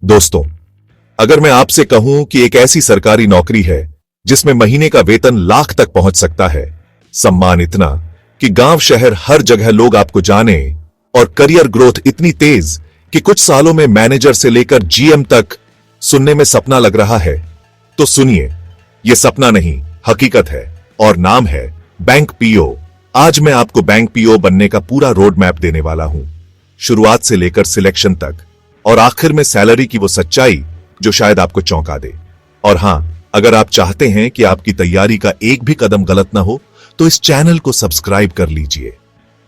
दोस्तों, अगर मैं आपसे कहूं कि एक ऐसी सरकारी नौकरी है जिसमें महीने का वेतन लाख तक पहुंच सकता है, सम्मान इतना कि गांव शहर हर जगह लोग आपको जाने और करियर ग्रोथ इतनी तेज कि कुछ सालों में मैनेजर से लेकर जीएम तक, सुनने में सपना लग रहा है? तो सुनिए, यह सपना नहीं, हकीकत है और नाम है बैंक पीओ। आज मैं आपको बैंक पीओ बनने का पूरा रोड मैप देने वाला हूं, शुरुआत से लेकर सिलेक्शन तक और आखिर में सैलरी की वो सच्चाई जो शायद आपको चौंका दे। और हां, अगर आप चाहते हैं कि आपकी तैयारी का एक भी कदम गलत ना हो तो इस चैनल को सब्सक्राइब कर लीजिए,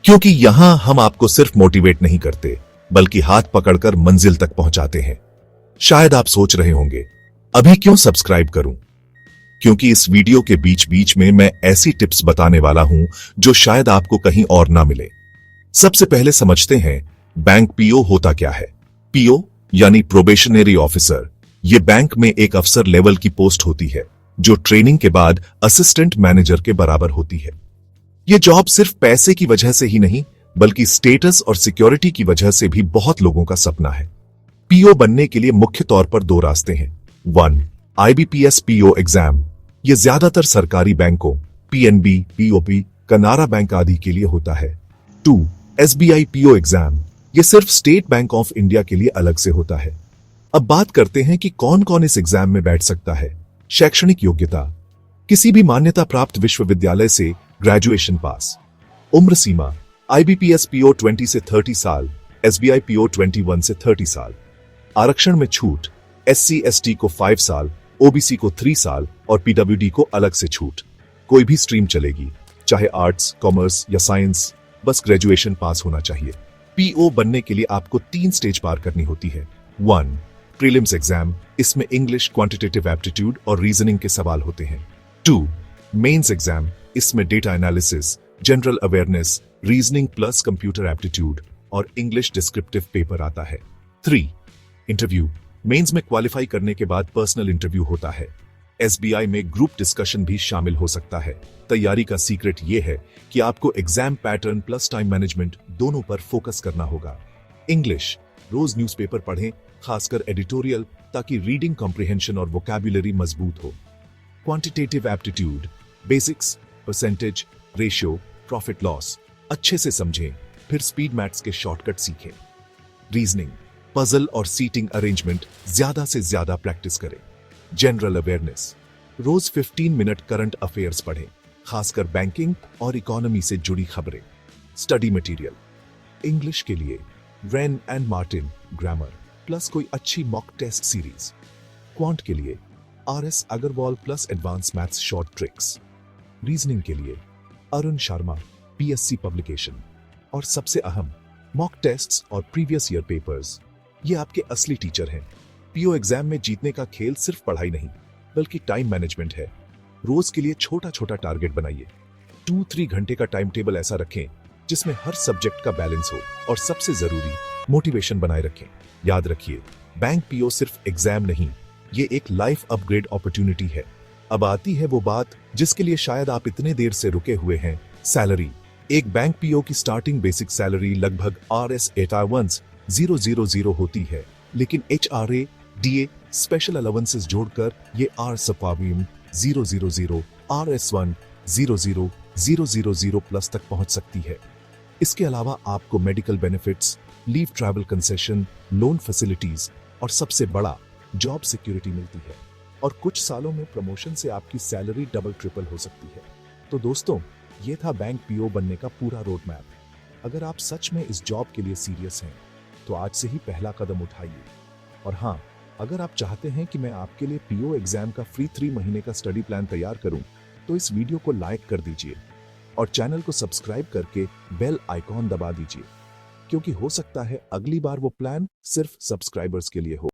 क्योंकि यहां हम आपको सिर्फ मोटिवेट नहीं करते बल्कि हाथ पकड़कर मंजिल तक पहुंचाते हैं। शायद आप सोच रहे होंगे, अभी क्यों सब्सक्राइब करूं? क्योंकि इस वीडियो के बीच बीच में मैं ऐसी टिप्स बताने वाला हूं जो शायद आपको कहीं और ना मिले। सबसे पहले समझते हैं बैंक पीओ होता क्या है। पीओ यानी प्रोबेशनरी ऑफिसर, यह बैंक में एक अफसर लेवल की पोस्ट होती है जो ट्रेनिंग के बाद असिस्टेंट मैनेजर के बराबर होती है। यह जॉब सिर्फ पैसे की वजह से ही नहीं बल्कि स्टेटस और सिक्योरिटी की वजह से भी बहुत लोगों का सपना है। पीओ बनने के लिए मुख्य तौर पर दो रास्ते हैं। 1. आईबीपीएस पीओ एग्जाम, यह ज्यादातर सरकारी बैंकों, पीएनबी, पीओपी, कनारा बैंक आदि के लिए होता है। 2. एसबीआई पीओ एग्जाम, यह सिर्फ स्टेट बैंक ऑफ इंडिया के लिए अलग से होता है। अब बात करते हैं कि कौन कौन इस एग्जाम में बैठ सकता है। शैक्षणिक योग्यता, किसी भी मान्यता प्राप्त विश्वविद्यालय से ग्रेजुएशन पास। उम्र सीमा, आईबीपीएस पीओ 20 से 30 साल, एसबीआई पीओ 21 से 30 साल। आरक्षण में छूट, एससी एसटी को 5 साल, ओबीसी को 3 साल और पीडब्ल्यूडी को अलग से छूट। कोई भी स्ट्रीम चलेगी, चाहे आर्ट्स, कॉमर्स या साइंस, बस ग्रेजुएशन पास होना चाहिए। पीओ बनने के लिए आपको 3 स्टेज पार करनी होती है। 1. प्रीलिम्स एग्जाम, इसमें इंग्लिश, क्वांटिटेटिव एप्टीट्यूड और रीजनिंग के सवाल होते हैं। 2. मेंस एग्जाम, इसमें data analysis, general awareness, reasoning plus computer aptitude और इंग्लिश डिस्क्रिप्टिव पेपर आता है। 3. इंटरव्यू, मेंस में क्वालिफाई करने के बाद पर्सनल इंटरव्यू होता है। एसबीआई में ग्रुप डिस्कशन भी शामिल हो सकता है। तैयारी का सीक्रेट यह है कि आपको exam pattern plus time management दोनों पर फोकस करना होगा। इंग्लिश, रोज न्यूज़पेपर पढ़ें, खासकर एडिटोरियल, ताकि रीडिंग कॉम्प्रिहेंशन और वोकैबुलरी मजबूत हो। Quantitative aptitude, basics, percentage, ratio, profit loss अच्छे से समझें, फिर स्पीड मैथ्स के शॉर्टकट सीखें। रीजनिंग, पजल और सीटिंग अरेंजमेंट ज्यादा से ज्यादा प्रैक्टिस करें। जनरल अवेयरनेस, रोज 15 मिनट करंट अफेयर्स पढ़ें, खासकर बैंकिंग और इकोनॉमी से जुड़ी खबरें। स्टडी मटेरियल, इंग्लिश के लिए Wren and Martin grammar plus कोई अच्छी मॉक टेस्ट सीरीज। क्वांट के लिए RS Agarwal plus advance maths short tricks. Reasoning के लिए अरुण शर्मा पीएससी पब्लिकेशन। और सबसे अहम, मॉक टेस्ट्स और प्रीवियस ईयर पेपर्स, ये आपके असली टीचर हैं। पीओ एग्जाम में जीतने का खेल सिर्फ पढ़ाई नहीं बल्कि टाइम मैनेजमेंट है। रोज के लिए छोटा छोटा टारगेट बनाइए। 2-3 घंटे का टाइम टेबल ऐसा रखें जिसमें हर सब्जेक्ट का बैलेंस हो और सबसे जरूरी, मोटिवेशन बनाए रखें। याद रखिए, बैंक पीओ सिर्फ एग्जाम नहीं, ये एक लाइफ अपग्रेड अपॉर्चुनिटी है। अब आती है वो बात जिसके लिए शायद आप इतने देर से रुके हुए हैं, सैलरी। एक बैंक पीओ की स्टार्टिंग बेसिक सैलरी लगभग Rs होती है, लेकिन HRA, DA, स्पेशल अलाउंसेस जोड़कर ये Rs 000 प्लस तक पहुंच सकती है। इसके अलावा आपको medical benefits, leave travel concession, loan facilities और सबसे बड़ा, जॉब सिक्योरिटी मिलती है। और कुछ सालों में प्रमोशन से आपकी सैलरी डबल ट्रिपल हो सकती है। तो दोस्तों, ये था बैंक पीओ बनने का पूरा रोड मैप। अगर आप सच में इस जॉब के लिए सीरियस हैं तो आज से ही पहला कदम उठाइए। और हाँ, अगर आप चाहते हैं कि मैं आपके लिए पीओ एग्जाम का फ्री 3 महीने का स्टडी प्लान तैयार करूं तो इस वीडियो को लाइक कर दीजिए और चैनल को सब्सक्राइब करके बेल आइकॉन दबा दीजिए, क्योंकि हो सकता है अगली बार वो प्लान सिर्फ सब्सक्राइबर्स के लिए हो।